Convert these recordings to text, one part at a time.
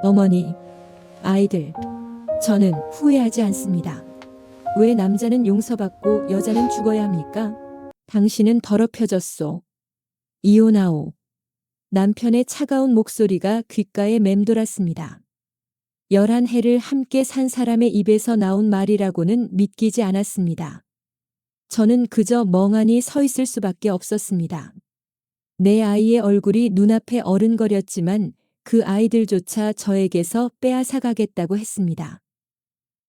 어머니, 아이들, 저는 후회하지 않습니다. 왜 남자는 용서받고 여자는 죽어야 합니까? 당신은 더럽혀졌소. 이혼하오. 남편의 차가운 목소리가 귓가에 맴돌았습니다. 11해를 함께 산 사람의 입에서 나온 말이라고는 믿기지 않았습니다. 저는 그저 멍하니 서 있을 수밖에 없었습니다. 내 아이의 얼굴이 눈앞에 어른거렸지만 그 아이들조차 저에게서 빼앗아가겠다고 했습니다.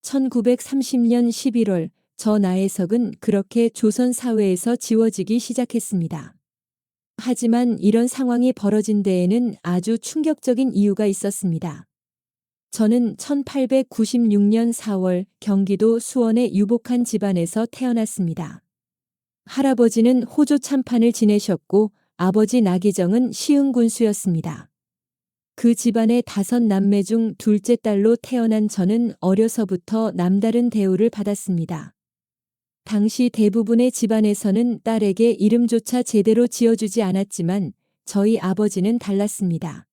1930년 11월 저 나혜석은 그렇게 조선 사회에서 지워지기 시작했습니다. 하지만 이런 상황이 벌어진 데에는 아주 충격적인 이유가 있었습니다. 저는 1896년 4월 경기도 수원의 유복한 집안에서 태어났습니다. 할아버지는 호조 참판을 지내셨고 아버지 나기정은 시흥군수였습니다. 그 집안의 5남매 중 둘째 딸로 태어난 저는 어려서부터 남다른 대우를 받았습니다. 당시 대부분의 집안에서는 딸에게 이름조차 제대로 지어주지 않았지만 저희 아버지는 달랐습니다.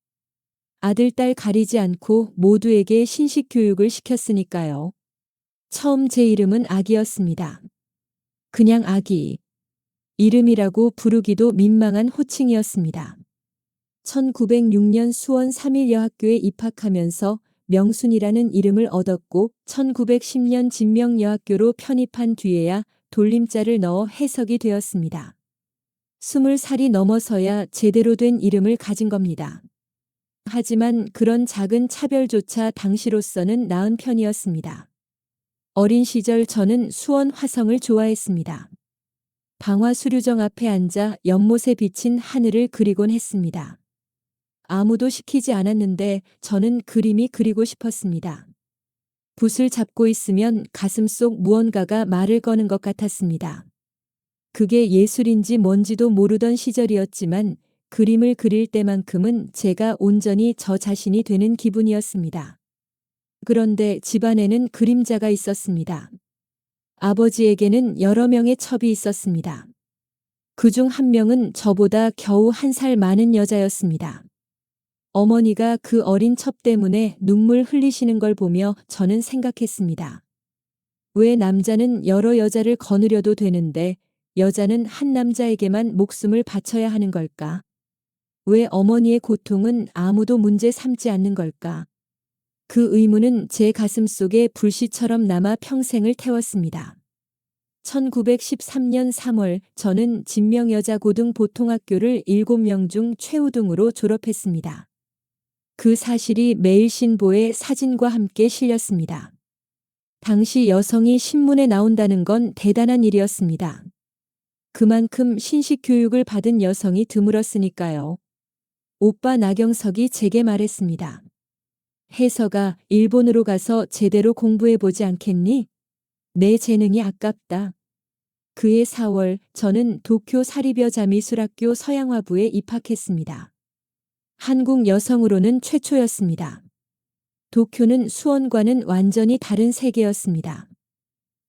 아들, 딸 가리지 않고 모두에게 신식 교육을 시켰으니까요. 처음 제 이름은 아기였습니다. 그냥 아기. 이름이라고 부르기도 민망한 호칭이었습니다. 1906년 수원 3일여학교에 입학하면서 명순이라는 이름을 얻었고 1910년 진명여학교로 편입한 뒤에야 돌림자를 넣어 해석이 되었습니다. 20살이 넘어서야 제대로 된 이름을 가진 겁니다. 하지만 그런 작은 차별조차 당시로서는 나은 편이었습니다. 어린 시절 저는 수원 화성을 좋아했습니다. 방화수류정 앞에 앉아 연못에 비친 하늘을 그리곤 했습니다. 아무도 시키지 않았는데 저는 그림이 그리고 싶었습니다. 붓을 잡고 있으면 가슴속 무언가가 말을 거는 것 같았습니다. 그게 예술인지 뭔지도 모르던 시절이었지만 그림을 그릴 때만큼은 제가 온전히 저 자신이 되는 기분이었습니다. 그런데 집안에는 그림자가 있었습니다. 아버지에게는 여러 명의 첩이 있었습니다. 그중 한 명은 저보다 겨우 1살 많은 여자였습니다. 어머니가 그 어린 첩 때문에 눈물 흘리시는 걸 보며 저는 생각했습니다. 왜 남자는 여러 여자를 거느려도 되는데 여자는 한 남자에게만 목숨을 바쳐야 하는 걸까? 왜 어머니의 고통은 아무도 문제 삼지 않는 걸까? 그 의문은 제 가슴 속에 불씨처럼 남아 평생을 태웠습니다. 1913년 3월 저는 진명여자고등보통학교를 7명 중 최우등으로 졸업했습니다. 그 사실이 매일신보에 사진과 함께 실렸습니다. 당시 여성이 신문에 나온다는 건 대단한 일이었습니다. 그만큼 신식 교육을 받은 여성이 드물었으니까요. 오빠 나경석이 제게 말했습니다. 혜석아, 일본으로 가서 제대로 공부해보지 않겠니? 내 재능이 아깝다. 그해 4월 저는 도쿄 사립여자미술학교 서양화부에 입학했습니다. 한국 여성으로는 최초였습니다. 도쿄는 수원과는 완전히 다른 세계였습니다.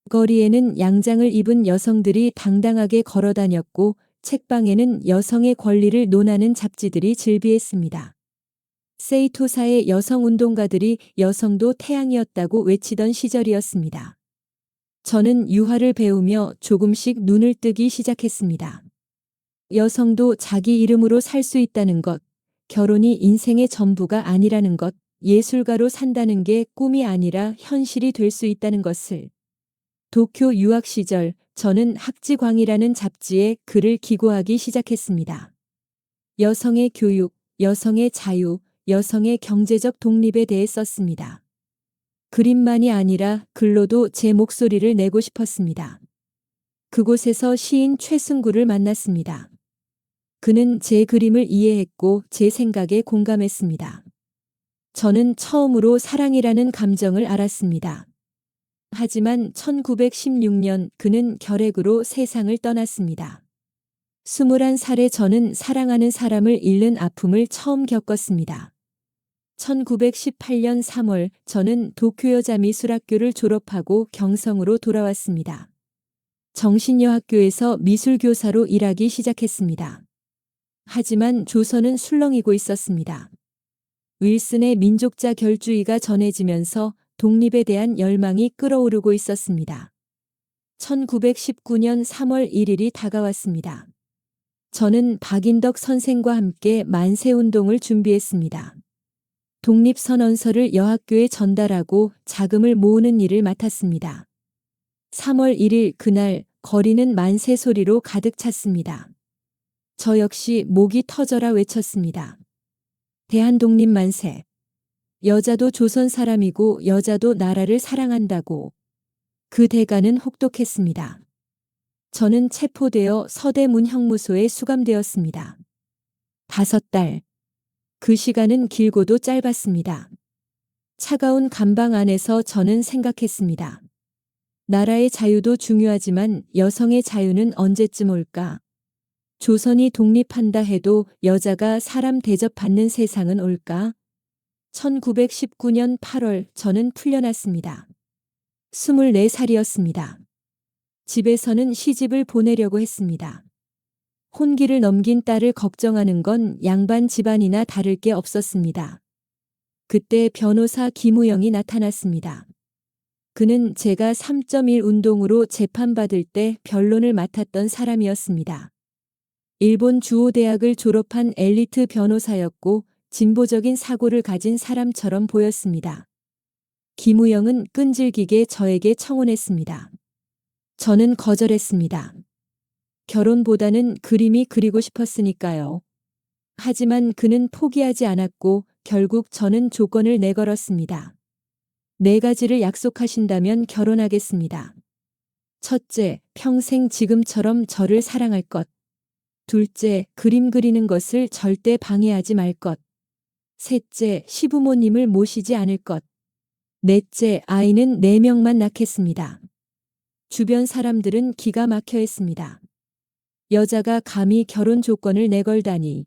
거리에는 양장을 입은 여성들이 당당하게 걸어다녔고 책방에는 여성의 권리를 논하는 잡지들이 즐비했습니다. 세이토사의 여성운동가들이 여성도 태양이었다고 외치던 시절이었습니다. 저는 유화를 배우며 조금씩 눈을 뜨기 시작했습니다. 여성도 자기 이름으로 살 수 있다는 것, 결혼이 인생의 전부가 아니라는 것, 예술가로 산다는 게 꿈이 아니라 현실이 될 수 있다는 것을. 도쿄 유학 시절 저는 학지광이라는 잡지에 글을 기고하기 시작했습니다. 여성의 교육, 여성의 자유, 여성의 경제적 독립에 대해 썼습니다. 그림만이 아니라 글로도 제 목소리를 내고 싶었습니다. 그곳에서 시인 최승구를 만났습니다. 그는 제 그림을 이해했고 제 생각에 공감했습니다. 저는 처음으로 사랑이라는 감정을 알았습니다. 하지만 1916년 그는 결핵으로 세상을 떠났습니다. 21살의 저는 사랑하는 사람을 잃는 아픔을 처음 겪었습니다. 1918년 3월 저는 도쿄여자미술학교를 졸업하고 경성으로 돌아왔습니다. 정신여학교에서 미술교사로 일하기 시작했습니다. 하지만 조선은 술렁이고 있었습니다. 윌슨의 민족자 결주의가 전해지면서 독립에 대한 열망이 끓어오르고 있었습니다. 1919년 3월 1일이 다가왔습니다. 저는 박인덕 선생과 함께 만세운동을 준비했습니다. 독립선언서를 여학교에 전달하고 자금을 모으는 일을 맡았습니다. 3월 1일 그날 거리는 만세 소리로 가득 찼습니다. 저 역시 목이 터져라 외쳤습니다. 대한독립 만세. 여자도 조선 사람이고 여자도 나라를 사랑한다고. 그 대가는 혹독했습니다. 저는 체포되어 서대문 형무소에 수감되었습니다. 5달. 그 시간은 길고도 짧았습니다. 차가운 감방 안에서 저는 생각했습니다. 나라의 자유도 중요하지만 여성의 자유는 언제쯤 올까? 조선이 독립한다 해도 여자가 사람 대접받는 세상은 올까? 1919년 8월 저는 풀려났습니다. 24살이었습니다. 집에서는 시집을 보내려고 했습니다. 혼기를 넘긴 딸을 걱정하는 건 양반 집안이나 다를 게 없었습니다. 그때 변호사 김우영이 나타났습니다. 그는 제가 3.1 운동으로 재판받을 때 변론을 맡았던 사람이었습니다. 일본 주호대학을 졸업한 엘리트 변호사였고 진보적인 사고를 가진 사람처럼 보였습니다. 김우영은 끈질기게 저에게 청혼했습니다. 저는 거절했습니다. 결혼보다는 그림이 그리고 싶었으니까요. 하지만 그는 포기하지 않았고 결국 저는 조건을 내걸었습니다. 4가지를 약속하신다면 결혼하겠습니다. 첫째, 평생 지금처럼 저를 사랑할 것. 둘째, 그림 그리는 것을 절대 방해하지 말 것. 셋째, 시부모님을 모시지 않을 것. 넷째, 아이는 4명만 낳겠습니다. 주변 사람들은 기가 막혀 했습니다. 여자가 감히 결혼 조건을 내걸다니.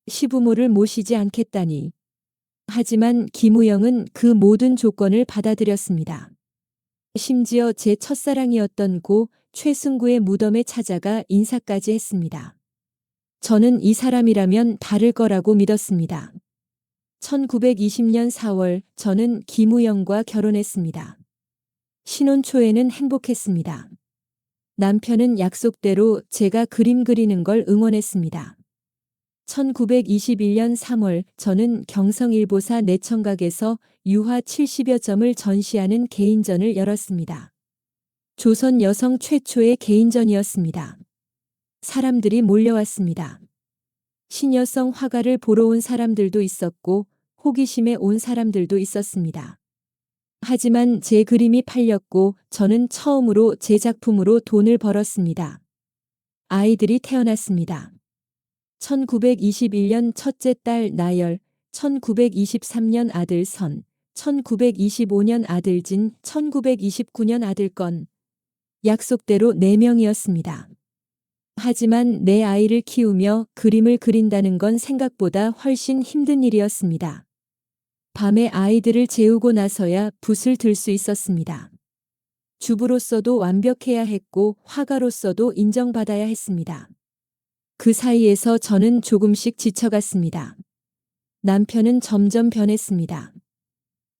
시부모를 모시지 않겠다니. 하지만 김우영은 그 모든 조건을 받아들였습니다. 심지어 제 첫사랑이었던 고 최승구의 무덤에 찾아가 인사까지 했습니다. 저는 이 사람이라면 다를 거라고 믿었습니다. 1920년 4월 저는 김우영과 결혼했습니다. 신혼 초에는 행복했습니다. 남편은 약속대로 제가 그림 그리는 걸 응원했습니다. 1921년 3월 저는 경성일보사 내청각에서 유화 70여 점을 전시하는 개인전을 열었습니다. 조선 여성 최초의 개인전이었습니다. 사람들이 몰려왔습니다. 신여성 화가를 보러 온 사람들도 있었고 호기심에 온 사람들도 있었습니다. 하지만 제 그림이 팔렸고 저는 처음으로 제 작품으로 돈을 벌었습니다. 아이들이 태어났습니다. 1921년 첫째 딸 나열, 1923년 아들 선, 1925년 아들 진, 1929년 아들 건. 약속대로 4명이었습니다. 하지만 내 아이를 키우며 그림을 그린다는 건 생각보다 훨씬 힘든 일이었습니다. 밤에 아이들을 재우고 나서야 붓을 들 수 있었습니다. 주부로서도 완벽해야 했고 화가로서도 인정받아야 했습니다. 그 사이에서 저는 조금씩 지쳐갔습니다. 남편은 점점 변했습니다.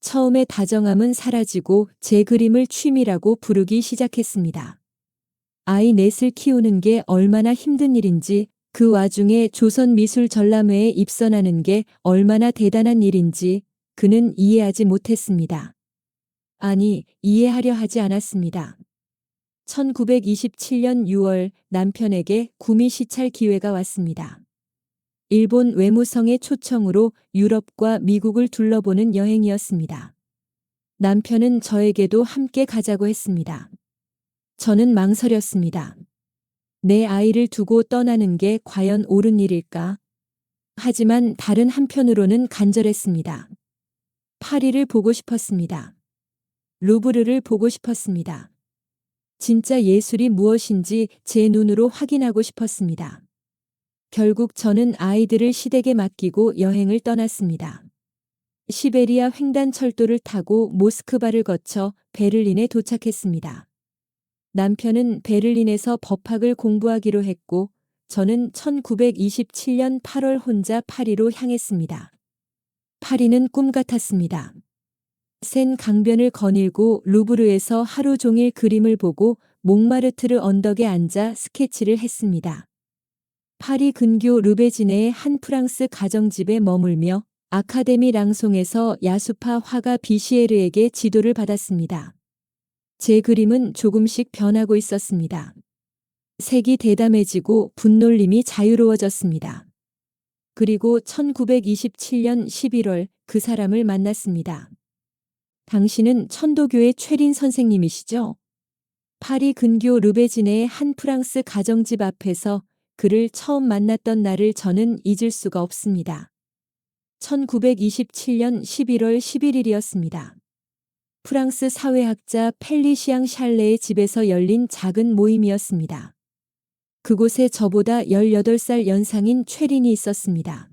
처음에 다정함은 사라지고 제 그림을 취미라고 부르기 시작했습니다. 아이 넷을 키우는 게 얼마나 힘든 일인지, 그 와중에 조선미술전람회에 입선하는 게 얼마나 대단한 일인지 그는 이해하지 못했습니다. 아니, 이해하려 하지 않았습니다. 1927년 6월 남편에게 구미 시찰 기회가 왔습니다. 일본 외무성의 초청으로 유럽과 미국을 둘러보는 여행이었습니다. 남편은 저에게도 함께 가자고 했습니다. 저는 망설였습니다. 내 아이를 두고 떠나는 게 과연 옳은 일일까? 하지만 다른 한편으로는 간절했습니다. 파리를 보고 싶었습니다. 루브르를 보고 싶었습니다. 진짜 예술이 무엇인지 제 눈으로 확인하고 싶었습니다. 결국 저는 아이들을 시댁에 맡기고 여행을 떠났습니다. 시베리아 횡단철도를 타고 모스크바를 거쳐 베를린에 도착했습니다. 남편은 베를린에서 법학을 공부하기로 했고 저는 1927년 8월 혼자 파리로 향했습니다. 파리는 꿈 같았습니다. 센 강변을 거닐고 루브르에서 하루 종일 그림을 보고 몽마르트르 언덕에 앉아 스케치를 했습니다. 파리 근교 르베지네의 한 프랑스 가정집에 머물며 아카데미 랑송에서 야수파 화가 비시에르에게 지도를 받았습니다. 제 그림은 조금씩 변하고 있었습니다. 색이 대담해지고 분놀림이 자유로워졌습니다. 그리고 1927년 11월 그 사람을 만났습니다. 당신은 천도교의 최린 선생님이시죠? 파리 근교 르베지네의 한 프랑스 가정집 앞에서 그를 처음 만났던 날을 저는 잊을 수가 없습니다. 1927년 11월 11일이었습니다. 프랑스 사회학자 펠리시앙 샬레의 집에서 열린 작은 모임이었습니다. 그곳에 저보다 18살 연상인 최린이 있었습니다.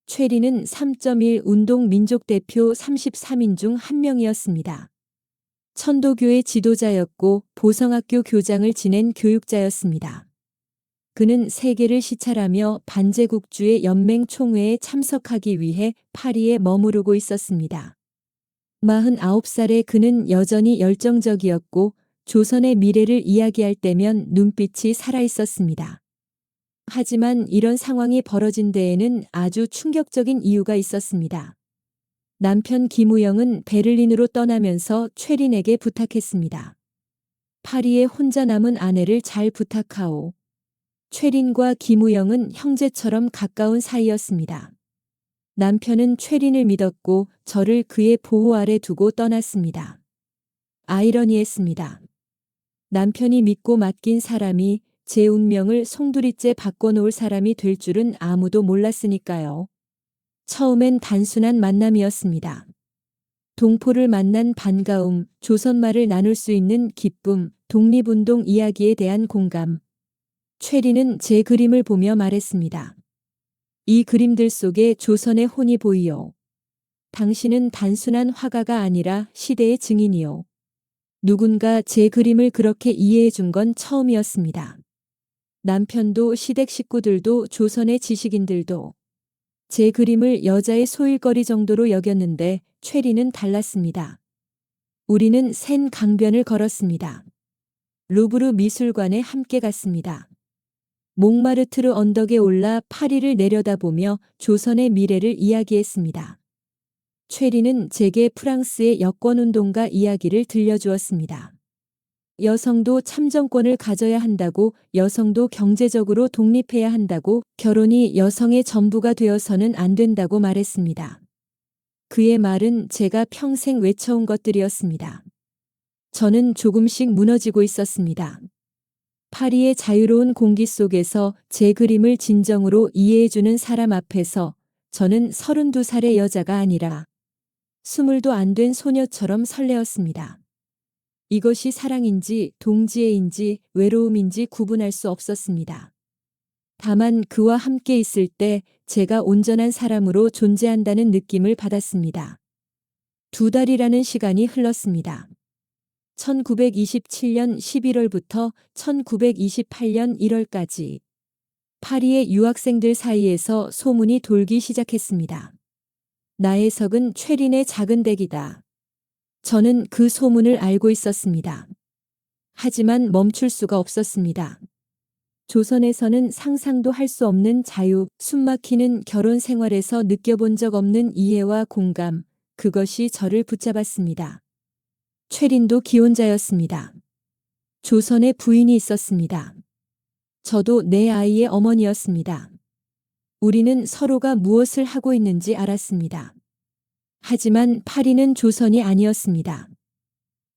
최린은 3.1 운동 민족 대표 33인 중 한 명이었습니다. 천도교의 지도자였고 보성학교 교장을 지낸 교육자였습니다. 그는 세계를 시찰하며 반제국주의 연맹 총회에 참석하기 위해 파리에 머무르고 있었습니다. 49살의 그는 여전히 열정적이었고 조선의 미래를 이야기할 때면 눈빛이 살아있었습니다. 하지만 이런 상황이 벌어진 데에는 아주 충격적인 이유가 있었습니다. 남편 김우영은 베를린으로 떠나면서 최린에게 부탁했습니다. 파리에 혼자 남은 아내를 잘 부탁하오. 최린과 김우영은 형제처럼 가까운 사이였습니다. 남편은 최린을 믿었고 저를 그의 보호 아래 두고 떠났습니다. 아이러니했습니다. 남편이 믿고 맡긴 사람이 제 운명을 송두리째 바꿔놓을 사람이 될 줄은 아무도 몰랐으니까요. 처음엔 단순한 만남이었습니다. 동포를 만난 반가움, 조선말을 나눌 수 있는 기쁨, 독립운동 이야기에 대한 공감. 최린은 제 그림을 보며 말했습니다. 이 그림들 속에 조선의 혼이 보이오. 당신은 단순한 화가가 아니라 시대의 증인이오. 누군가 제 그림을 그렇게 이해해 준 건 처음이었습니다. 남편도 시댁 식구들도 조선의 지식인들도 제 그림을 여자의 소일거리 정도로 여겼는데 최린은 달랐습니다. 우리는 센 강변을 걸었습니다. 루브르 미술관에 함께 갔습니다. 몽마르트르 언덕에 올라 파리를 내려다보며 조선의 미래를 이야기했습니다. 최린은 제게 프랑스의 여권운동가 이야기를 들려주었습니다. 여성도 참정권을 가져야 한다고, 여성도 경제적으로 독립해야 한다고, 결혼이 여성의 전부가 되어서는 안 된다고 말했습니다. 그의 말은 제가 평생 외쳐온 것들이었습니다. 저는 조금씩 무너지고 있었습니다. 파리의 자유로운 공기 속에서 제 그림을 진정으로 이해해주는 사람 앞에서 저는 32살의 여자가 아니라 20도 안 된 소녀처럼 설레었습니다. 이것이 사랑인지 동지애인지 외로움인지 구분할 수 없었습니다. 다만 그와 함께 있을 때 제가 온전한 사람으로 존재한다는 느낌을 받았습니다. 2달이라는 시간이 흘렀습니다. 1927년 11월부터 1928년 1월까지 파리의 유학생들 사이에서 소문이 돌기 시작했습니다. 나혜석은 최린의 작은 댁이다. 저는 그 소문을 알고 있었습니다. 하지만 멈출 수가 없었습니다. 조선에서는 상상도 할 수 없는 자유, 숨막히는 결혼 생활에서 느껴본 적 없는 이해와 공감, 그것이 저를 붙잡았습니다. 최린도 기혼자였습니다. 조선에 부인이 있었습니다. 저도 내 아이의 어머니였습니다. 우리는 서로가 무엇을 하고 있는지 알았습니다. 하지만 파리는 조선이 아니었습니다.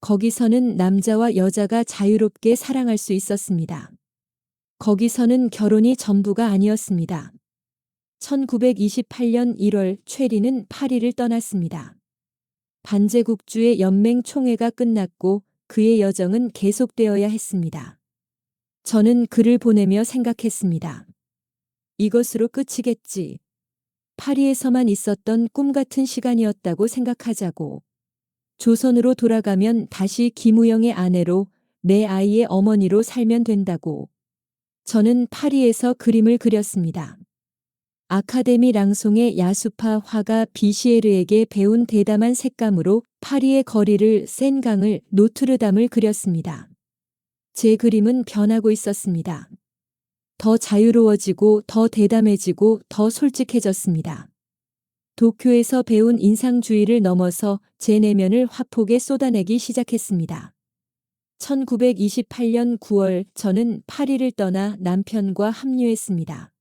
거기서는 남자와 여자가 자유롭게 사랑할 수 있었습니다. 거기서는 결혼이 전부가 아니었습니다. 1928년 1월 최린은 파리를 떠났습니다. 반제국주의 연맹 총회가 끝났고 그의 여정은 계속되어야 했습니다. 저는 그를 보내며 생각했습니다. 이것으로 끝이겠지. 파리에서만 있었던 꿈 같은 시간이었다고 생각하자고. 조선으로 돌아가면 다시 김우영의 아내로 내 아이의 어머니로 살면 된다고. 저는 파리에서 그림을 그렸습니다. 아카데미 랑송의 야수파 화가 비시에르에게 배운 대담한 색감으로 파리의 거리를 센강을 노트르담을 그렸습니다. 제 그림은 변하고 있었습니다. 더 자유로워지고 더 대담해지고 더 솔직해졌습니다. 도쿄에서 배운 인상주의를 넘어서 제 내면을 화폭에 쏟아내기 시작했습니다. 1928년 9월 저는 파리를 떠나 남편과 합류했습니다.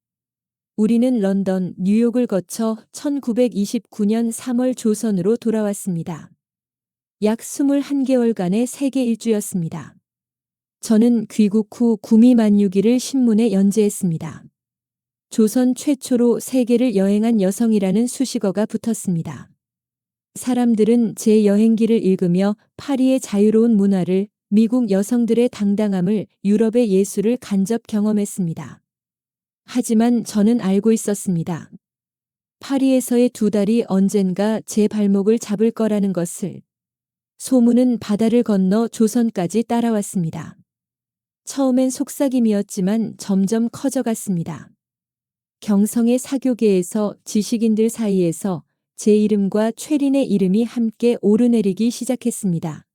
우리는 런던, 뉴욕을 거쳐 1929년 3월 조선으로 돌아왔습니다. 약 21개월간의 세계 일주였습니다. 저는 귀국 후 구미 만유기를 신문에 연재했습니다. 조선 최초로 세계를 여행한 여성이라는 수식어가 붙었습니다. 사람들은 제 여행기를 읽으며 파리의 자유로운 문화를, 미국 여성들의 당당함을, 유럽의 예술을 간접 경험했습니다. 하지만 저는 알고 있었습니다. 파리에서의 2달이 언젠가 제 발목을 잡을 거라는 것을. 소문은 바다를 건너 조선까지 따라왔습니다. 처음엔 속삭임이었지만 점점 커져갔습니다. 경성의 사교계에서 지식인들 사이에서 제 이름과 최린의 이름이 함께 오르내리기 시작했습니다.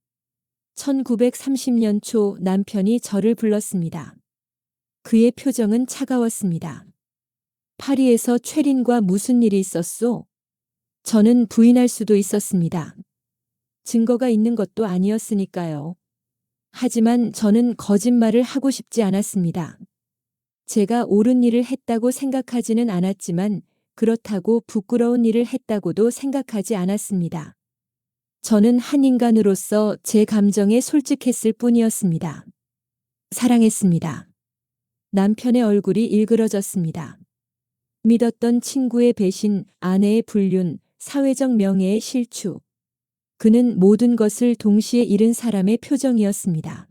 1930년 초 남편이 저를 불렀습니다. 그의 표정은 차가웠습니다. 파리에서 최린과 무슨 일이 있었소? 저는 부인할 수도 있었습니다. 증거가 있는 것도 아니었으니까요. 하지만 저는 거짓말을 하고 싶지 않았습니다. 제가 옳은 일을 했다고 생각하지는 않았지만 그렇다고 부끄러운 일을 했다고도 생각하지 않았습니다. 저는 한 인간으로서 제 감정에 솔직했을 뿐이었습니다. 사랑했습니다. 남편의 얼굴이 일그러졌습니다. 믿었던 친구의 배신, 아내의 불륜, 사회적 명예의 실추. 그는 모든 것을 동시에 잃은 사람의 표정이었습니다.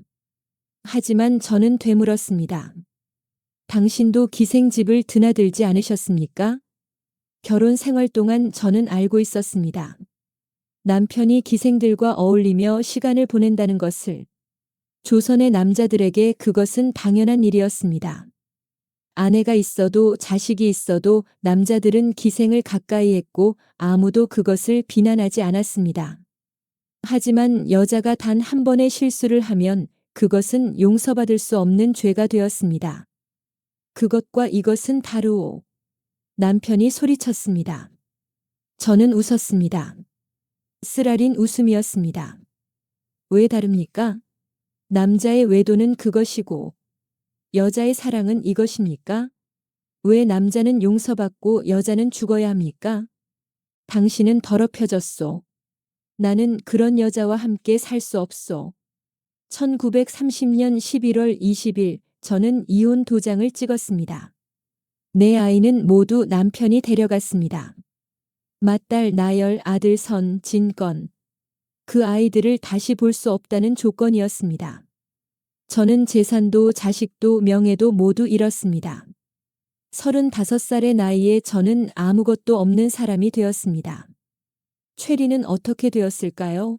하지만 저는 되물었습니다. 당신도 기생집을 드나들지 않으셨습니까? 결혼 생활 동안 저는 알고 있었습니다. 남편이 기생들과 어울리며 시간을 보낸다는 것을. 조선의 남자들에게 그것은 당연한 일이었습니다. 아내가 있어도 자식이 있어도 남자들은 기생을 가까이 했고 아무도 그것을 비난하지 않았습니다. 하지만 여자가 단 한 번의 실수를 하면 그것은 용서받을 수 없는 죄가 되었습니다. 그것과 이것은 다르오. 남편이 소리쳤습니다. 저는 웃었습니다. 쓰라린 웃음이었습니다. 왜 다릅니까? 남자의 외도는 그것이고 여자의 사랑은 이것입니까? 왜 남자는 용서받고 여자는 죽어야 합니까? 당신은 더럽혀졌소. 나는 그런 여자와 함께 살 수 없소. 1930년 11월 20일 저는 이혼 도장을 찍었습니다. 내 아이는 모두 남편이 데려갔습니다. 맏딸 나열, 아들 선, 진건. 그 아이들을 다시 볼 수 없다는 조건이었습니다. 저는 재산도 자식도 명예도 모두 잃었습니다. 35살의 나이에 저는 아무것도 없는 사람이 되었습니다. 최리는 어떻게 되었을까요?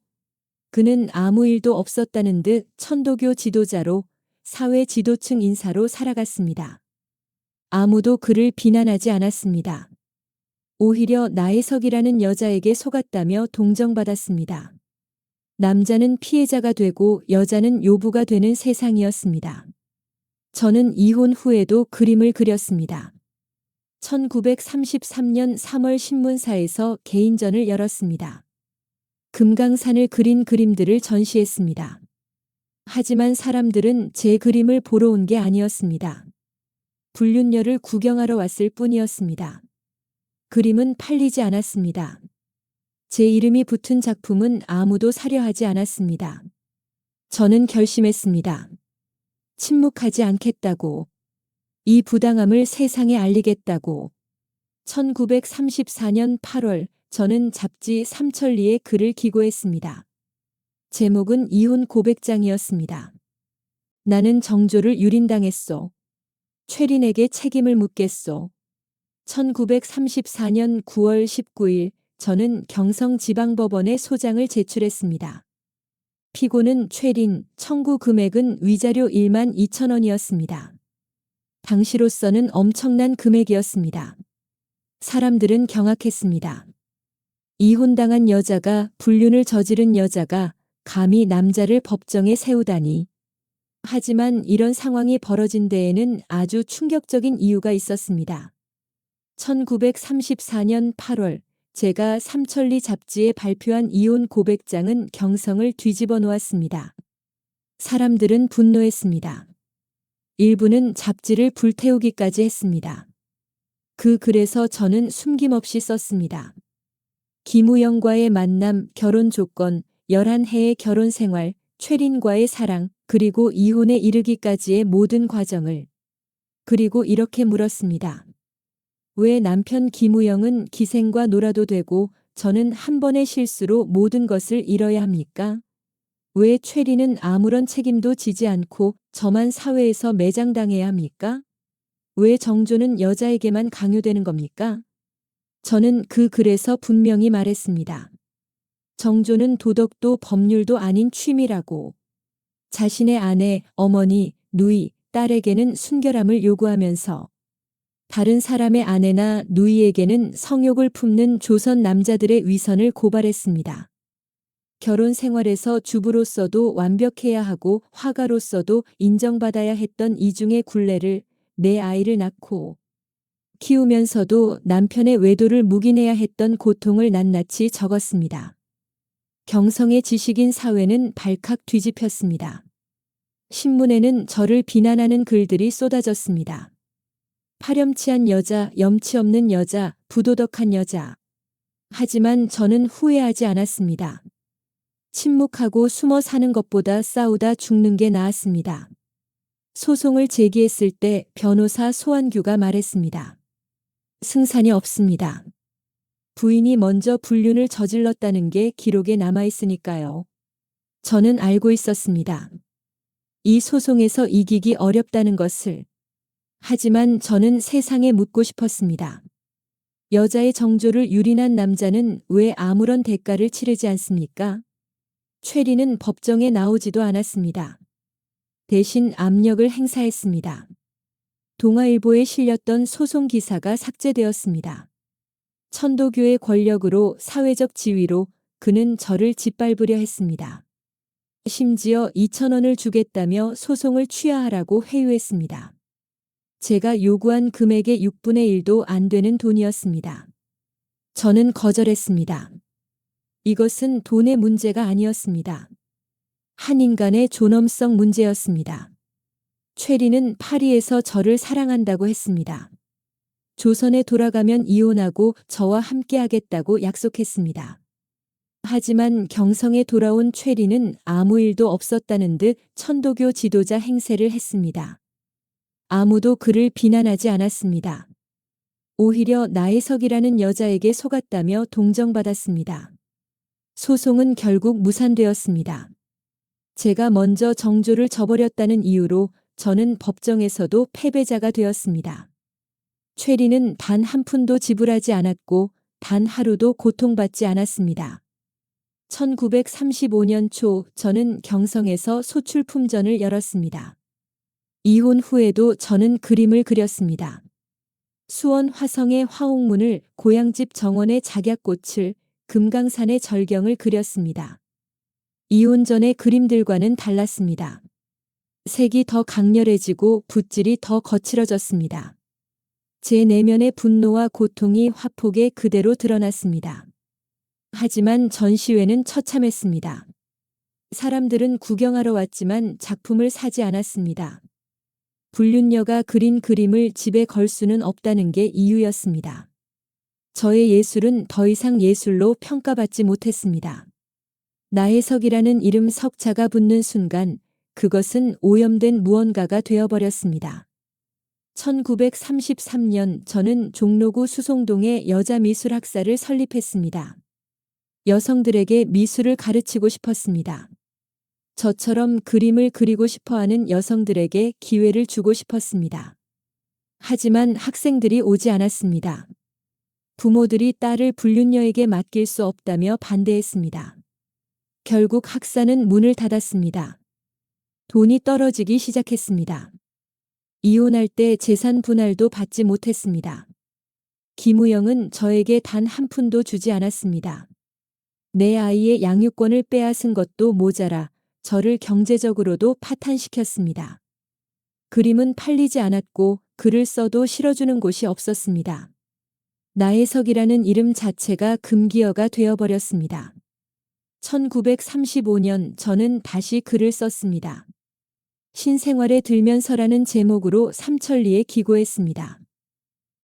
그는 아무 일도 없었다는 듯 천도교 지도자로 사회 지도층 인사로 살아갔습니다. 아무도 그를 비난하지 않았습니다. 오히려 나혜석이라는 여자에게 속았다며 동정받았습니다. 남자는 피해자가 되고 여자는 요부가 되는 세상이었습니다. 저는 이혼 후에도 그림을 그렸습니다. 1933년 3월 신문사에서 개인전을 열었습니다. 금강산을 그린 그림들을 전시했습니다. 하지만 사람들은 제 그림을 보러 온 게 아니었습니다. 불륜녀를 구경하러 왔을 뿐이었습니다. 그림은 팔리지 않았습니다. 제 이름이 붙은 작품은 아무도 사려 하지 않았습니다. 저는 결심했습니다. 침묵하지 않겠다고. 이 부당함을 세상에 알리겠다고. 1934년 8월 저는 잡지 삼천리에 글을 기고했습니다. 제목은 이혼 고백장이었습니다. 나는 정조를 유린당했소. 최린에게 책임을 묻겠소. 1934년 9월 19일 저는 경성지방법원에 소장을 제출했습니다. 피고는 최린, 청구 금액은 위자료 1만 2천 원이었습니다. 당시로서는 엄청난 금액이었습니다. 사람들은 경악했습니다. 이혼당한 여자가, 불륜을 저지른 여자가 감히 남자를 법정에 세우다니. 하지만 이런 상황이 벌어진 데에는 아주 충격적인 이유가 있었습니다. 1934년 8월 제가 삼천리 잡지에 발표한 이혼 고백장은 경성을 뒤집어 놓았습니다. 사람들은 분노했습니다. 일부는 잡지를 불태우기까지 했습니다. 그 글에서 저는 숨김없이 썼습니다. 김우영과의 만남, 결혼 조건, 11해의 결혼 생활, 최린과의 사랑, 그리고 이혼에 이르기까지의 모든 과정을. 그리고 이렇게 물었습니다. 왜 남편 김우영은 기생과 놀아도 되고 저는 한 번의 실수로 모든 것을 잃어야 합니까? 왜 최린은 아무런 책임도 지지 않고 저만 사회에서 매장당해야 합니까? 왜 정조는 여자에게만 강요되는 겁니까? 저는 그 글에서 분명히 말했습니다. 정조는 도덕도 법률도 아닌 취미라고. 자신의 아내, 어머니, 누이, 딸에게는 순결함을 요구하면서 다른 사람의 아내나 누이에게는 성욕을 품는 조선 남자들의 위선을 고발했습니다. 결혼 생활에서 주부로서도 완벽해야 하고 화가로서도 인정받아야 했던 이중의 굴레를, 내 아이를 낳고 키우면서도 남편의 외도를 묵인해야 했던 고통을 낱낱이 적었습니다. 경성의 지식인 사회는 발칵 뒤집혔습니다. 신문에는 저를 비난하는 글들이 쏟아졌습니다. 파렴치한 여자, 염치 없는 여자, 부도덕한 여자. 하지만 저는 후회하지 않았습니다. 침묵하고 숨어 사는 것보다 싸우다 죽는 게 나았습니다. 소송을 제기했을 때 변호사 소환규가 말했습니다. 승산이 없습니다. 부인이 먼저 불륜을 저질렀다는 게 기록에 남아있으니까요. 저는 알고 있었습니다. 이 소송에서 이기기 어렵다는 것을. 하지만 저는 세상에 묻고 싶었습니다. 여자의 정조를 유린한 남자는 왜 아무런 대가를 치르지 않습니까? 최리는 법정에 나오지도 않았습니다. 대신 압력을 행사했습니다. 동아일보에 실렸던 소송 기사가 삭제되었습니다. 천도교의 권력으로, 사회적 지위로 그는 저를 짓밟으려 했습니다. 심지어 2,000원을 주겠다며 소송을 취하하라고 회유했습니다. 제가 요구한 금액의 6분의 1도 안 되는 돈이었습니다. 저는 거절했습니다. 이것은 돈의 문제가 아니었습니다. 한 인간의 존엄성 문제였습니다. 최리는 파리에서 저를 사랑한다고 했습니다. 조선에 돌아가면 이혼하고 저와 함께하겠다고 약속했습니다. 하지만 경성에 돌아온 최리는 아무 일도 없었다는 듯 천도교 지도자 행세를 했습니다. 아무도 그를 비난하지 않았습니다. 오히려 나혜석이라는 여자에게 속았다며 동정받았습니다. 소송은 결국 무산되었습니다. 제가 먼저 정조를 저버렸다는 이유로 저는 법정에서도 패배자가 되었습니다. 최리는 단 한 푼도 지불하지 않았고 단 하루도 고통받지 않았습니다. 1935년 초 저는 경성에서 소출품전을 열었습니다. 이혼 후에도 저는 그림을 그렸습니다. 수원 화성의 화옥문을, 고향집 정원의 작약꽃을, 금강산의 절경을 그렸습니다. 이혼 전의 그림들과는 달랐습니다. 색이 더 강렬해지고 붓질이 더 거칠어졌습니다. 제 내면의 분노와 고통이 화폭에 그대로 드러났습니다. 하지만 전시회는 처참했습니다. 사람들은 구경하러 왔지만 작품을 사지 않았습니다. 불륜녀가 그린 그림을 집에 걸 수는 없다는 게 이유였습니다. 저의 예술은 더 이상 예술로 평가받지 못했습니다. 나혜석이라는 이름 석자가 붙는 순간 그것은 오염된 무언가가 되어버렸습니다. 1933년 저는 종로구 수송동에 여자미술학사를 설립했습니다. 여성들에게 미술을 가르치고 싶었습니다. 저처럼 그림을 그리고 싶어하는 여성들에게 기회를 주고 싶었습니다. 하지만 학생들이 오지 않았습니다. 부모들이 딸을 불륜녀에게 맡길 수 없다며 반대했습니다. 결국 학사는 문을 닫았습니다. 돈이 떨어지기 시작했습니다. 이혼할 때 재산 분할도 받지 못했습니다. 김우영은 저에게 단 한 푼도 주지 않았습니다. 내 아이의 양육권을 빼앗은 것도 모자라 저를 경제적으로도 파탄시켰습니다. 그림은 팔리지 않았고 글을 써도 실어주는 곳이 없었습니다. 나혜석이라는 이름 자체가 금기어가 되어버렸습니다. 1935년 저는 다시 글을 썼습니다. 신생활에 들면서라는 제목으로 삼천리에 기고했습니다.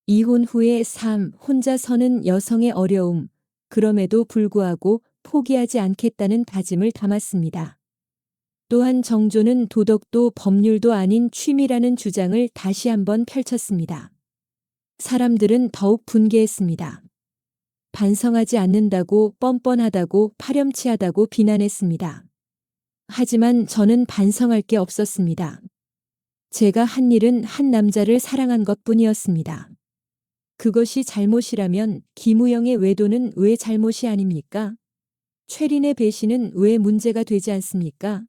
이혼 후의 삶, 혼자 서는 여성의 어려움, 그럼에도 불구하고 포기하지 않겠다는 다짐을 담았습니다. 또한 정조는 도덕도 법률도 아닌 취미라는 주장을 다시 한번 펼쳤습니다. 사람들은 더욱 분개했습니다. 반성하지 않는다고, 뻔뻔하다고, 파렴치하다고 비난했습니다. 하지만 저는 반성할 게 없었습니다. 제가 한 일은 한 남자를 사랑한 것뿐이었습니다. 그것이 잘못이라면 김우영의 외도는 왜 잘못이 아닙니까? 최린의 배신은 왜 문제가 되지 않습니까?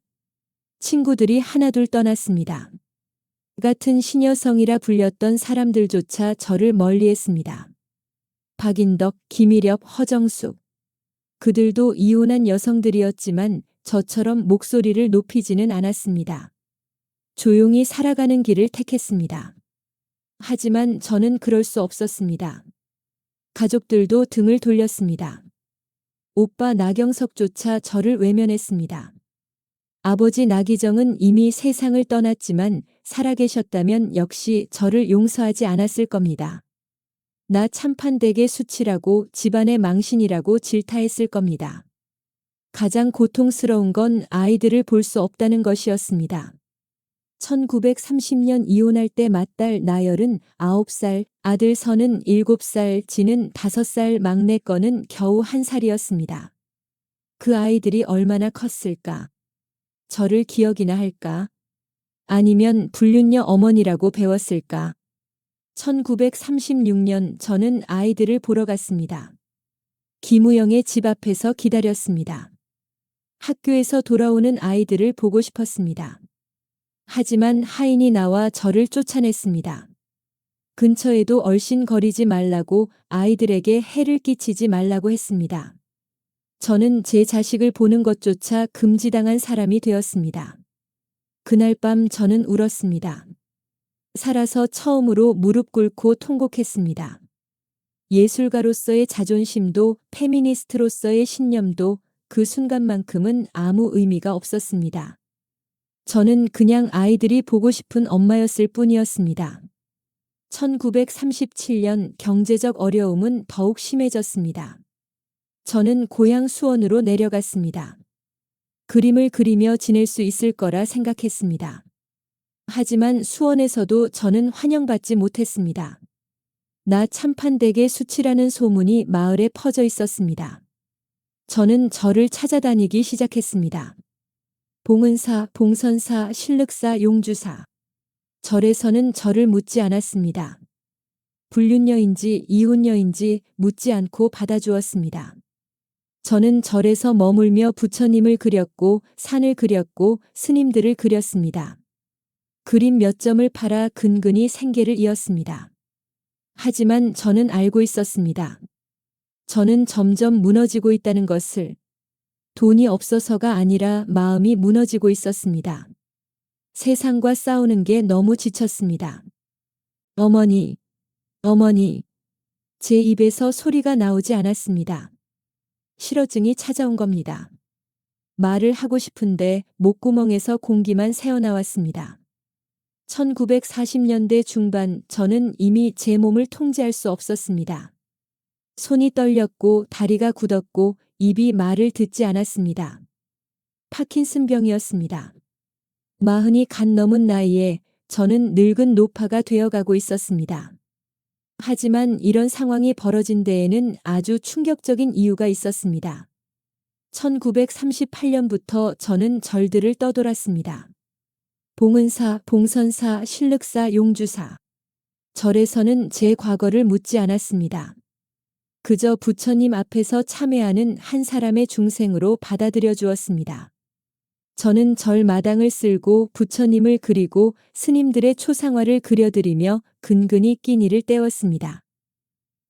친구들이 하나둘 떠났습니다. 같은 신여성이라 불렸던 사람들조차 저를 멀리했습니다. 박인덕, 김일엽, 허정숙. 그들도 이혼한 여성들이었지만 저처럼 목소리를 높이지는 않았습니다. 조용히 살아가는 길을 택했습니다. 하지만 저는 그럴 수 없었습니다. 가족들도 등을 돌렸습니다. 오빠 나경석조차 저를 외면했습니다. 아버지 나기정은 이미 세상을 떠났지만 살아계셨다면 역시 저를 용서하지 않았을 겁니다. 나 참판되게 수치라고 집안의 망신이라고 질타했을 겁니다. 가장 고통스러운 건 아이들을 볼 수 없다는 것이었습니다. 1930년 이혼할 때 맏딸 나열은 9살, 아들 선은 7살, 지는 5살, 막내 거는 겨우 1살이었습니다. 그 아이들이 얼마나 컸을까? 저를 기억이나 할까? 아니면 불륜녀 어머니라고 배웠을까? 1936년 저는 아이들을 보러 갔습니다. 김우영의 집 앞에서 기다렸습니다. 학교에서 돌아오는 아이들을 보고 싶었습니다. 하지만 하인이 나와 저를 쫓아냈습니다. 근처에도 얼씬거리지 말라고, 아이들에게 해를 끼치지 말라고 했습니다. 저는 제 자식을 보는 것조차 금지당한 사람이 되었습니다. 그날 밤 저는 울었습니다. 살아서 처음으로 무릎 꿇고 통곡했습니다. 예술가로서의 자존심도 페미니스트로서의 신념도 그 순간만큼은 아무 의미가 없었습니다. 저는 그냥 아이들이 보고 싶은 엄마였을 뿐이었습니다. 1937년 경제적 어려움은 더욱 심해졌습니다. 저는 고향 수원으로 내려갔습니다. 그림을 그리며 지낼 수 있을 거라 생각했습니다. 하지만 수원에서도 저는 환영받지 못했습니다. 나 참판되게 수치라는 소문이 마을에 퍼져 있었습니다. 저는 절을 찾아다니기 시작했습니다. 봉은사, 봉선사, 신륵사, 용주사. 절에서는 저를 묻지 않았습니다. 불륜녀인지 이혼녀인지 묻지 않고 받아주었습니다. 저는 절에서 머물며 부처님을 그렸고 산을 그렸고 스님들을 그렸습니다. 그림 몇 점을 팔아 근근히 생계를 이었습니다. 하지만 저는 알고 있었습니다. 저는 점점 무너지고 있다는 것을. 돈이 없어서가 아니라 마음이 무너지고 있었습니다. 세상과 싸우는 게 너무 지쳤습니다. 어머니, 어머니. 제 입에서 소리가 나오지 않았습니다. 실어증이 찾아온 겁니다. 말을 하고 싶은데 목구멍에서 공기만 새어나왔습니다. 1940년대 중반 저는 이미 제 몸을 통제할 수 없었습니다. 손이 떨렸고 다리가 굳었고 입이 말을 듣지 않았습니다. 파킨슨병이었습니다. 40이 갓 넘은 나이에 저는 늙은 노파가 되어가고 있었습니다. 하지만 이런 상황이 벌어진 데에는 아주 충격적인 이유가 있었습니다. 1938년부터 저는 절들을 떠돌았습니다. 봉은사, 봉선사, 신륵사, 용주사. 절에서는 제 과거를 묻지 않았습니다. 그저 부처님 앞에서 참회하는 한 사람의 중생으로 받아들여 주었습니다. 저는 절 마당을 쓸고 부처님을 그리고 스님들의 초상화를 그려드리며 근근히 끼니를 때웠습니다.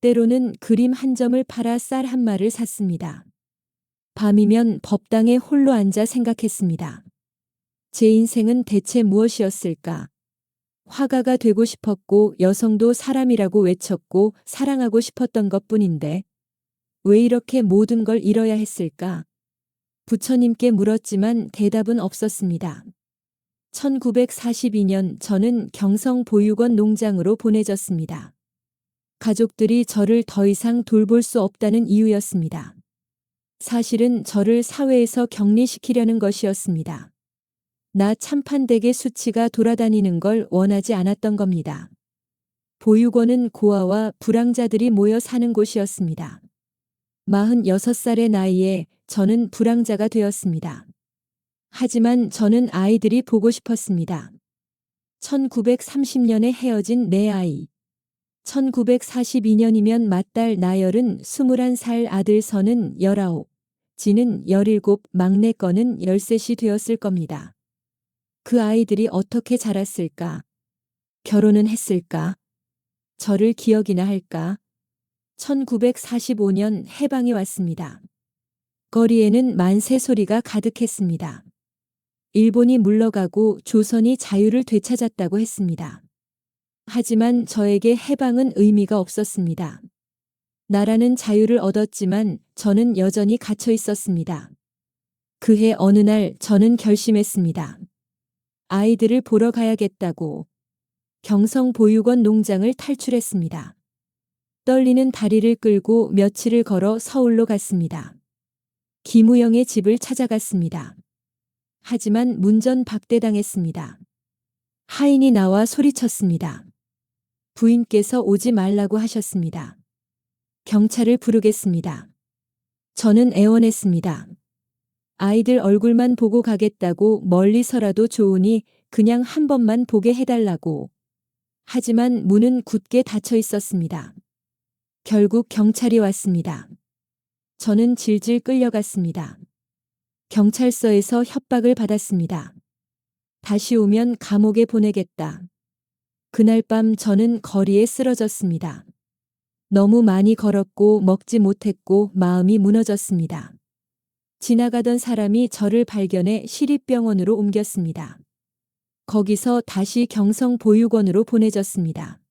때로는 그림 한 점을 팔아 쌀 한 마를 샀습니다. 밤이면 법당에 홀로 앉아 생각했습니다. 제 인생은 대체 무엇이었을까? 화가가 되고 싶었고 여성도 사람이라고 외쳤고 사랑하고 싶었던 것뿐인데 왜 이렇게 모든 걸 잃어야 했을까? 부처님께 물었지만 대답은 없었습니다. 1942년 저는 경성보육원 농장으로 보내졌습니다. 가족들이 저를 더 이상 돌볼 수 없다는 이유였습니다. 사실은 저를 사회에서 격리시키려는 것이었습니다. 나 참판되게 수치가 돌아다니는 걸 원하지 않았던 겁니다. 보육원은 고아와 불황자들이 모여 사는 곳이었습니다. 46살의 나이에 저는 불황자가 되었습니다. 하지만 저는 아이들이 보고 싶었습니다. 1930년에 헤어진 내 아이. 1942년이면 맏딸 나열은 21살 아들 선은 19, 지는 17, 막내 건은 13이 되었을 겁니다. 그 아이들이 어떻게 자랐을까? 결혼은 했을까? 저를 기억이나 할까? 1945년 해방이 왔습니다. 거리에는 만세 소리가 가득했습니다. 일본이 물러가고 조선이 자유를 되찾았다고 했습니다. 하지만 저에게 해방은 의미가 없었습니다. 나라는 자유를 얻었지만 저는 여전히 갇혀 있었습니다. 그해 어느 날 저는 결심했습니다. 아이들을 보러 가야겠다고. 경성보육원 농장을 탈출했습니다. 떨리는 다리를 끌고 며칠을 걸어 서울로 갔습니다. 김우영의 집을 찾아갔습니다. 하지만 문전박대당했습니다. 하인이 나와 소리쳤습니다. 부인께서 오지 말라고 하셨습니다. 경찰을 부르겠습니다. 저는 애원했습니다. 아이들 얼굴만 보고 가겠다고 멀리서라도 좋으니 그냥 한 번만 보게 해달라고. 하지만 문은 굳게 닫혀 있었습니다. 결국 경찰이 왔습니다. 저는 질질 끌려갔습니다. 경찰서에서 협박을 받았습니다. 다시 오면 감옥에 보내겠다. 그날 밤 저는 거리에 쓰러졌습니다. 너무 많이 걸었고 먹지 못했고 마음이 무너졌습니다. 지나가던 사람이 저를 발견해 시립병원으로 옮겼습니다. 거기서 다시 경성보육원으로 보내졌습니다.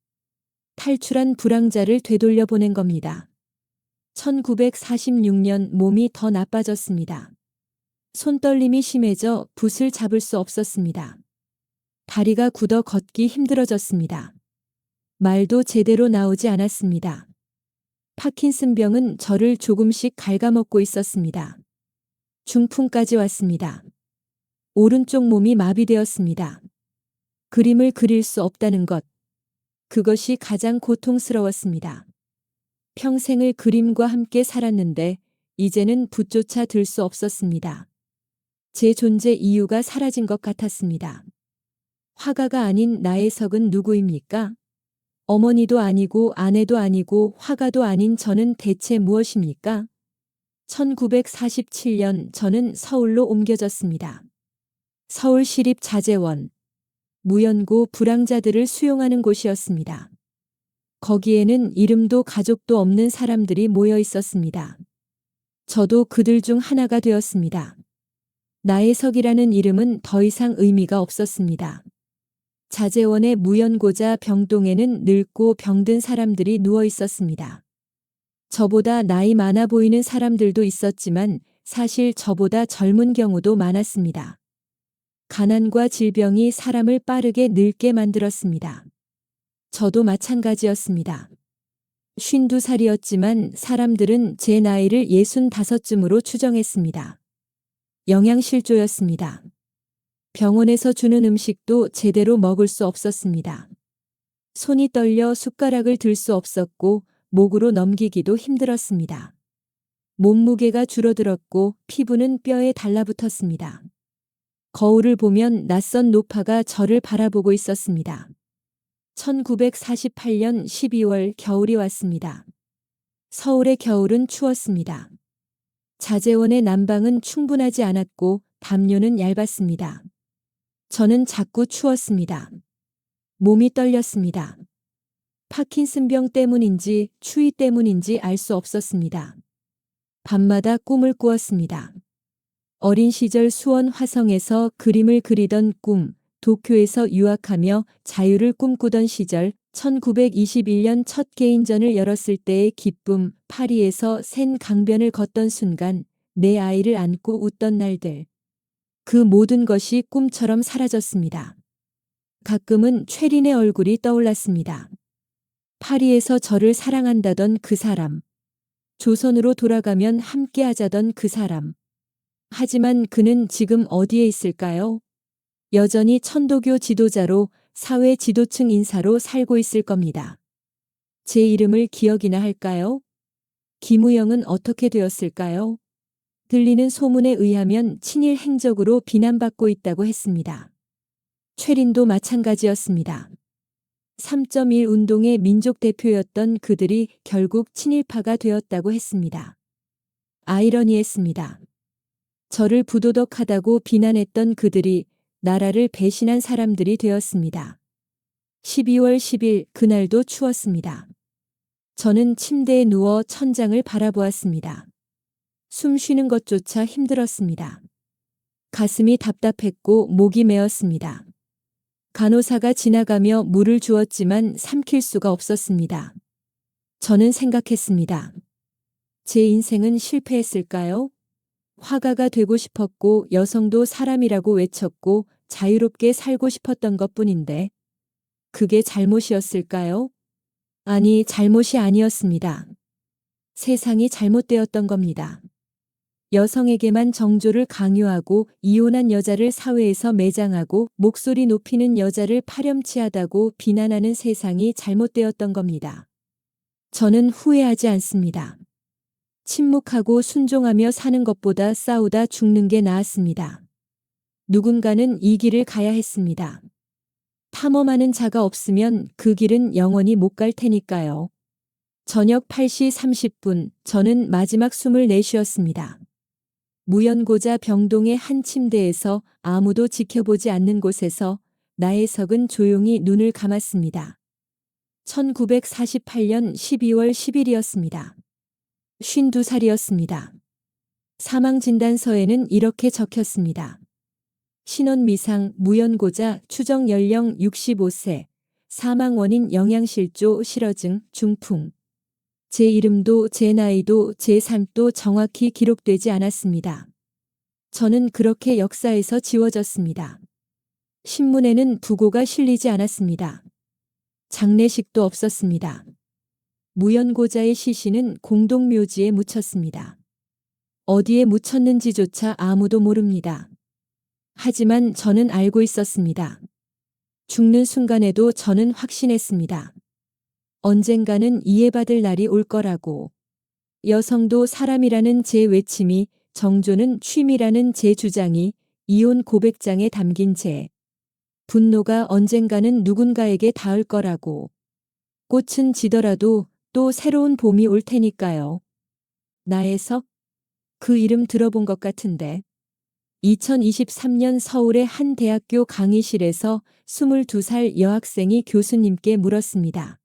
탈출한 불황자를 되돌려 보낸 겁니다. 1946년 몸이 더 나빠졌습니다. 손떨림이 심해져 붓을 잡을 수 없었습니다. 다리가 굳어 걷기 힘들어졌습니다. 말도 제대로 나오지 않았습니다. 파킨슨병은 저를 조금씩 갉아먹고 있었습니다. 중풍까지 왔습니다. 오른쪽 몸이 마비되었습니다. 그림을 그릴 수 없다는 것. 그것이 가장 고통스러웠습니다. 평생을 그림과 함께 살았는데 이제는 붓조차 들 수 없었습니다. 제 존재 이유가 사라진 것 같았습니다. 화가가 아닌 나혜석은 누구입니까? 어머니도 아니고 아내도 아니고 화가도 아닌 저는 대체 무엇입니까? 1947년 저는 서울로 옮겨졌습니다. 서울시립자재원, 무연고 불황자들을 수용하는 곳이었습니다. 거기에는 이름도 가족도 없는 사람들이 모여 있었습니다. 저도 그들 중 하나가 되었습니다. 나혜석이라는 이름은 더 이상 의미가 없었습니다. 자재원의 무연고자 병동에는 늙고 병든 사람들이 누워 있었습니다. 저보다 나이 많아 보이는 사람들도 있었지만 사실 저보다 젊은 경우도 많았습니다. 가난과 질병이 사람을 빠르게 늙게 만들었습니다. 저도 마찬가지였습니다. 52살이었지만 사람들은 제 나이를 65쯤으로 추정했습니다. 영양실조였습니다. 병원에서 주는 음식도 제대로 먹을 수 없었습니다. 손이 떨려 숟가락을 들 수 없었고 목으로 넘기기도 힘들었습니다. 몸무게가 줄어들었고 피부는 뼈에 달라붙었습니다. 거울을 보면 낯선 노파가 저를 바라보고 있었습니다. 1948년 12월 겨울이 왔습니다. 서울의 겨울은 추웠습니다. 자재원의 난방은 충분하지 않았고 담요는 얇았습니다. 저는 자꾸 추웠습니다. 몸이 떨렸습니다. 파킨슨병 때문인지 추위 때문인지 알 수 없었습니다. 밤마다 꿈을 꾸었습니다. 어린 시절 수원 화성에서 그림을 그리던 꿈, 도쿄에서 유학하며 자유를 꿈꾸던 시절, 1921년 첫 개인전을 열었을 때의 기쁨, 파리에서 센 강변을 걷던 순간, 내 아이를 안고 웃던 날들. 그 모든 것이 꿈처럼 사라졌습니다. 가끔은 최린의 얼굴이 떠올랐습니다. 파리에서 저를 사랑한다던 그 사람. 조선으로 돌아가면 함께 하자던 그 사람. 하지만 그는 지금 어디에 있을까요? 여전히 천도교 지도자로 사회 지도층 인사로 살고 있을 겁니다. 제 이름을 기억이나 할까요? 김우영은 어떻게 되었을까요? 들리는 소문에 의하면 친일 행적으로 비난받고 있다고 했습니다. 최린도 마찬가지였습니다. 3.1 운동의 민족 대표였던 그들이 결국 친일파가 되었다고 했습니다. 아이러니했습니다. 저를 부도덕하다고 비난했던 그들이 나라를 배신한 사람들이 되었습니다. 12월 10일 그날도 추웠습니다. 저는 침대에 누워 천장을 바라보았습니다. 숨 쉬는 것조차 힘들었습니다. 가슴이 답답했고 목이 메었습니다. 간호사가 지나가며 물을 주었지만 삼킬 수가 없었습니다. 저는 생각했습니다. 제 인생은 실패했을까요? 화가가 되고 싶었고 여성도 사람이라고 외쳤고 자유롭게 살고 싶었던 것뿐인데 그게 잘못이었을까요? 아니, 잘못이 아니었습니다. 세상이 잘못되었던 겁니다. 여성에게만 정조를 강요하고 이혼한 여자를 사회에서 매장하고 목소리 높이는 여자를 파렴치하다고 비난하는 세상이 잘못되었던 겁니다. 저는 후회하지 않습니다. 침묵하고 순종하며 사는 것보다 싸우다 죽는 게 나았습니다. 누군가는 이 길을 가야 했습니다. 탐험하는 자가 없으면 그 길은 영원히 못 갈 테니까요. 저녁 8시 30분, 저는 마지막 숨을 내쉬었습니다. 무연고자 병동의 한 침대에서 아무도 지켜보지 않는 곳에서 나혜석은 조용히 눈을 감았습니다. 1948년 12월 10일이었습니다. 52살이었습니다. 사망진단서에는 이렇게 적혔습니다. 신원미상, 무연고자, 추정 연령 65세, 사망 원인 영양실조 실어증, 중풍. 제 이름도 제 나이도 제 삶도 정확히 기록되지 않았습니다. 저는 그렇게 역사에서 지워졌습니다. 신문에는 부고가 실리지 않았습니다. 장례식도 없었습니다. 무연고자의 시신은 공동묘지에 묻혔습니다. 어디에 묻혔는지조차 아무도 모릅니다. 하지만 저는 알고 있었습니다. 죽는 순간에도 저는 확신했습니다. 언젠가는 이해받을 날이 올 거라고. 여성도 사람이라는 제 외침이, 정조는 취미라는 제 주장이, 이혼 고백장에 담긴 제 분노가 언젠가는 누군가에게 닿을 거라고. 꽃은 지더라도 또 새로운 봄이 올 테니까요. 나혜석? 그 이름 들어본 것 같은데. 2023년 서울의 한 대학교 강의실에서 22살 여학생이 교수님께 물었습니다.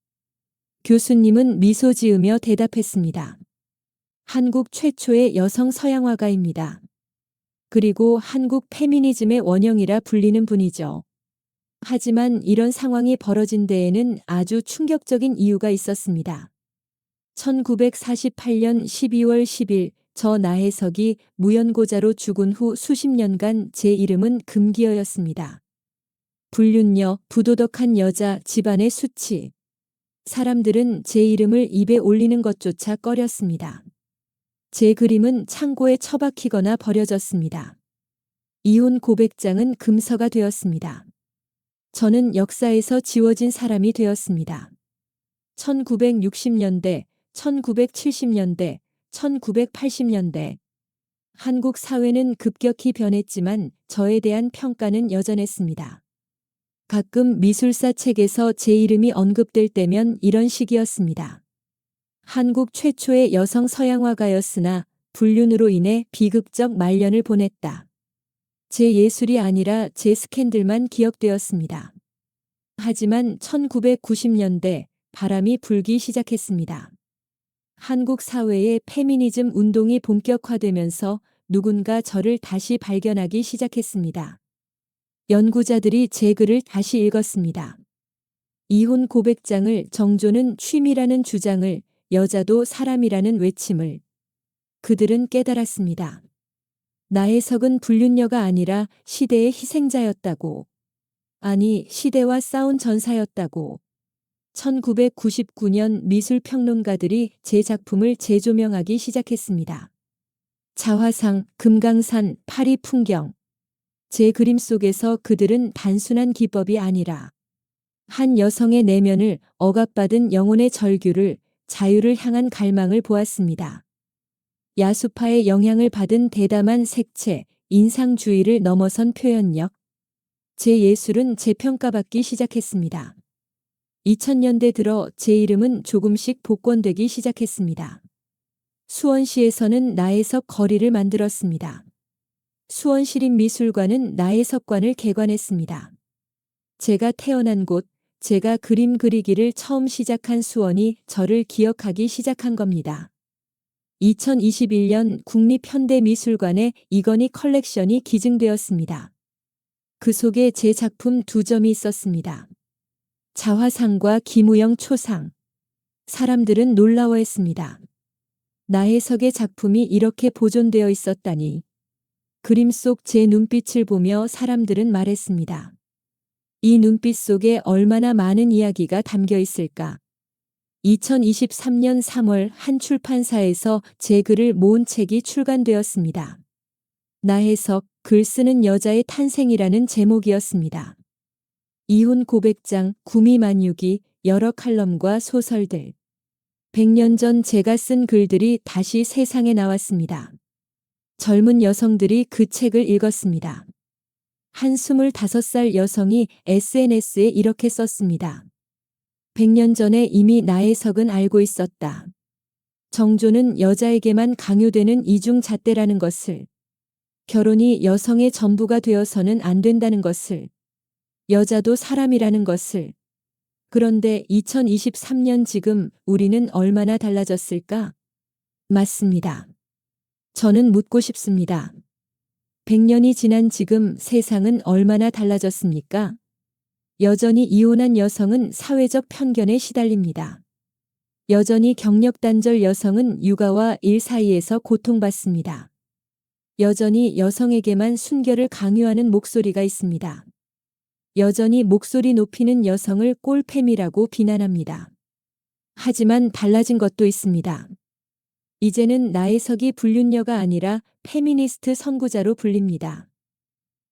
교수님은 미소 지으며 대답했습니다. 한국 최초의 여성 서양화가입니다. 그리고 한국 페미니즘의 원형이라 불리는 분이죠. 하지만 이런 상황이 벌어진 데에는 아주 충격적인 이유가 있었습니다. 1948년 12월 10일 저 나혜석이 무연고자로 죽은 후 수십 년간 제 이름은 금기어였습니다. 불륜녀, 부도덕한 여자, 집안의 수치. 사람들은 제 이름을 입에 올리는 것조차 꺼렸습니다. 제 그림은 창고에 처박히거나 버려졌습니다. 이혼 고백장은 금서가 되었습니다. 저는 역사에서 지워진 사람이 되었습니다. 1960년대, 1970년대, 1980년대. 한국 사회는 급격히 변했지만 저에 대한 평가는 여전했습니다. 가끔 미술사 책에서 제 이름이 언급될 때면 이런 식이었습니다. 한국 최초의 여성 서양화가였으나 불륜으로 인해 비극적 말년을 보냈다. 제 예술이 아니라 제 스캔들만 기억되었습니다. 하지만 1990년대 바람이 불기 시작했습니다. 한국 사회의 페미니즘 운동이 본격화되면서 누군가 저를 다시 발견하기 시작했습니다. 연구자들이 제 글을 다시 읽었습니다. 이혼 고백장을, 정조는 취미라는 주장을, 여자도 사람이라는 외침을. 그들은 깨달았습니다. 나혜석은 불륜녀가 아니라 시대의 희생자였다고. 아니, 시대와 싸운 전사였다고. 1999년 미술평론가들이 제 작품을 재조명하기 시작했습니다. 자화상, 금강산, 파리 풍경. 제 그림 속에서 그들은 단순한 기법이 아니라 한 여성의 내면을 억압받은 영혼의 절규를, 자유를 향한 갈망을 보았습니다. 야수파의 영향을 받은 대담한 색채, 인상주의를 넘어선 표현력. 제 예술은 재평가받기 시작했습니다. 2000년대 들어 제 이름은 조금씩 복권되기 시작했습니다. 수원시에서는 나혜석 거리를 만들었습니다. 수원시립미술관은 나혜석관을 개관했습니다. 제가 태어난 곳, 제가 그림 그리기를 처음 시작한 수원이 저를 기억하기 시작한 겁니다. 2021년 국립현대미술관에 이건희 컬렉션이 기증되었습니다. 그 속에 제 작품 2점이 있었습니다. 자화상과 김우영 초상. 사람들은 놀라워했습니다. 나혜석의 작품이 이렇게 보존되어 있었다니. 그림 속 제 눈빛을 보며 사람들은 말했습니다. 이 눈빛 속에 얼마나 많은 이야기가 담겨 있을까. 2023년 3월 한 출판사에서 제 글을 모은 책이 출간되었습니다. 나혜석, 글 쓰는 여자의 탄생이라는 제목이었습니다. 이혼 고백장, 구미만유기, 여러 칼럼과 소설들. 100년 전 제가 쓴 글들이 다시 세상에 나왔습니다. 젊은 여성들이 그 책을 읽었습니다. 한 25살 여성이 SNS에 이렇게 썼습니다. 100년 전에 이미 나혜석은 알고 있었다. 정조는 여자에게만 강요되는 이중잣대라는 것을. 결혼이 여성의 전부가 되어서는 안 된다는 것을. 여자도 사람이라는 것을. 그런데 2023년 지금 우리는 얼마나 달라졌을까? 맞습니다. 저는 묻고 싶습니다. 100년이 지난 지금 세상은 얼마나 달라졌습니까? 여전히 이혼한 여성은 사회적 편견에 시달립니다. 여전히 경력단절 여성은 육아와 일 사이에서 고통받습니다. 여전히 여성에게만 순결을 강요하는 목소리가 있습니다. 여전히 목소리 높이는 여성을 꼴팸이라고 비난합니다. 하지만 달라진 것도 있습니다. 이제는 나혜석이 불륜녀가 아니라 페미니스트 선구자로 불립니다.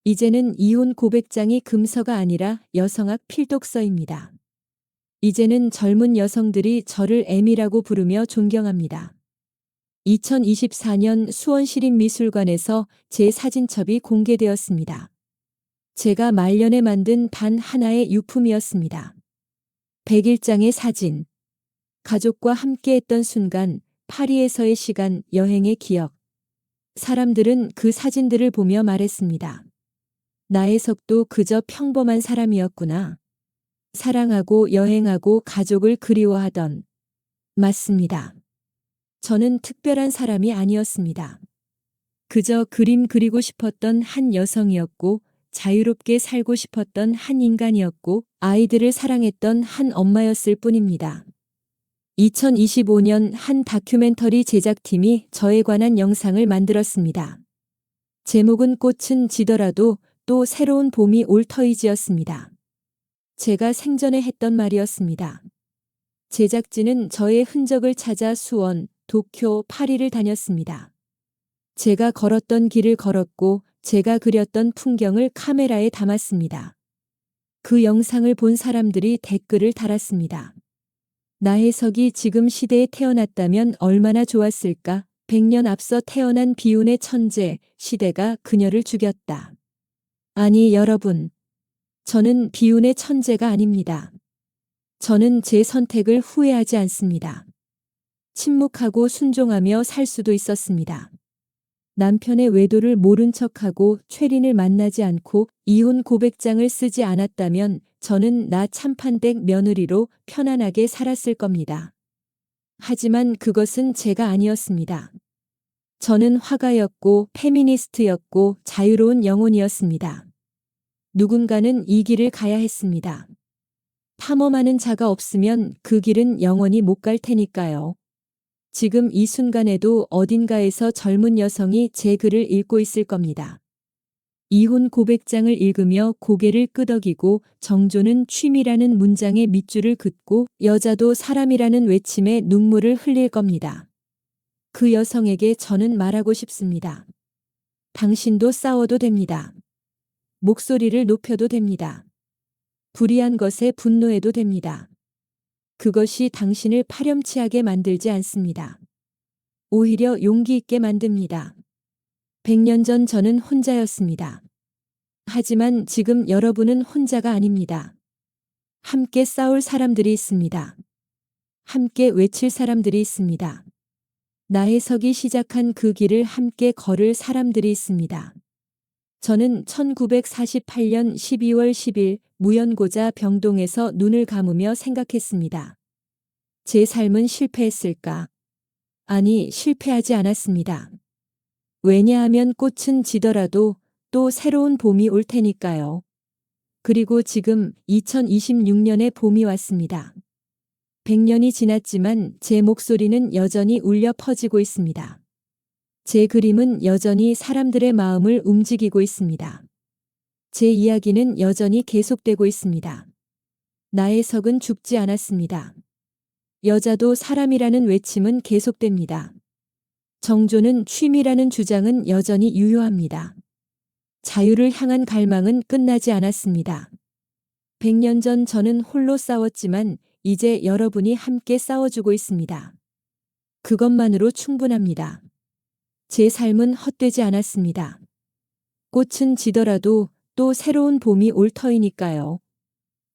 이제는 이혼 고백장이 금서가 아니라 여성학 필독서입니다. 이제는 젊은 여성들이 저를 애미라고 부르며 존경합니다. 2024년 수원시립미술관에서 제 사진첩이 공개되었습니다. 제가 말년에 만든 단 하나의 유품이었습니다. 101장의 사진. 가족과 함께했던 순간, 파리에서의 시간, 여행의 기억. 사람들은 그 사진들을 보며 말했습니다. 나혜석도 그저 평범한 사람이었구나. 사랑하고 여행하고 가족을 그리워하던. 맞습니다. 저는 특별한 사람이 아니었습니다. 그저 그림 그리고 싶었던 한 여성이었고, 자유롭게 살고 싶었던 한 인간이었고, 아이들을 사랑했던 한 엄마였을 뿐입니다. 2025년 한 다큐멘터리 제작팀이 저에 관한 영상을 만들었습니다. 제목은 꽃은 지더라도 또 새로운 봄이 올 터이지였습니다. 제가 생전에 했던 말이었습니다. 제작진은 저의 흔적을 찾아 수원, 도쿄, 파리를 다녔습니다. 제가 걸었던 길을 걸었고 제가 그렸던 풍경을 카메라에 담았습니다. 그 영상을 본 사람들이 댓글을 달았습니다. 나혜석이 지금 시대에 태어났다면 얼마나 좋았을까? 100년 앞서 태어난 비운의 천재, 시대가 그녀를 죽였다. 아니 여러분, 저는 비운의 천재가 아닙니다. 저는 제 선택을 후회하지 않습니다. 침묵하고 순종하며 살 수도 있었습니다. 남편의 외도를 모른 척하고 최린을 만나지 않고 이혼 고백장을 쓰지 않았다면 저는 나 참판댁 며느리로 편안하게 살았을 겁니다. 하지만 그것은 제가 아니었습니다. 저는 화가였고 페미니스트였고 자유로운 영혼이었습니다. 누군가는 이 길을 가야 했습니다. 탐험하는 자가 없으면 그 길은 영원히 못 갈 테니까요. 지금 이 순간에도 어딘가에서 젊은 여성이 제 글을 읽고 있을 겁니다. 이혼 고백장을 읽으며 고개를 끄덕이고 정조는 취미라는 문장에 밑줄을 긋고 여자도 사람이라는 외침에 눈물을 흘릴 겁니다. 그 여성에게 저는 말하고 싶습니다. 당신도 싸워도 됩니다. 목소리를 높여도 됩니다. 불의한 것에 분노해도 됩니다. 그것이 당신을 파렴치하게 만들지 않습니다. 오히려 용기 있게 만듭니다. 100년 전 저는 혼자였습니다. 하지만 지금 여러분은 혼자가 아닙니다. 함께 싸울 사람들이 있습니다. 함께 외칠 사람들이 있습니다. 나혜석이 시작한 그 길을 함께 걸을 사람들이 있습니다. 저는 1948년 12월 10일 무연고자 병동에서 눈을 감으며 생각했습니다. 제 삶은 실패했을까? 아니, 실패하지 않았습니다. 왜냐하면 꽃은 지더라도 또 새로운 봄이 올 테니까요. 그리고 지금 2026년의 봄이 왔습니다. 100년이 지났지만 제 목소리는 여전히 울려 퍼지고 있습니다. 제 그림은 여전히 사람들의 마음을 움직이고 있습니다. 제 이야기는 여전히 계속되고 있습니다. 나혜석은 죽지 않았습니다. 여자도 사람이라는 외침은 계속됩니다. 정조는 취미라는 주장은 여전히 유효합니다. 자유를 향한 갈망은 끝나지 않았습니다. 100년 전 저는 홀로 싸웠지만 이제 여러분이 함께 싸워주고 있습니다. 그것만으로 충분합니다. 제 삶은 헛되지 않았습니다. 꽃은 지더라도 또 새로운 봄이 올 터이니까요.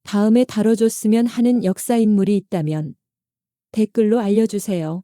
다음에 다뤄줬으면 하는 역사 인물이 있다면 댓글로 알려주세요.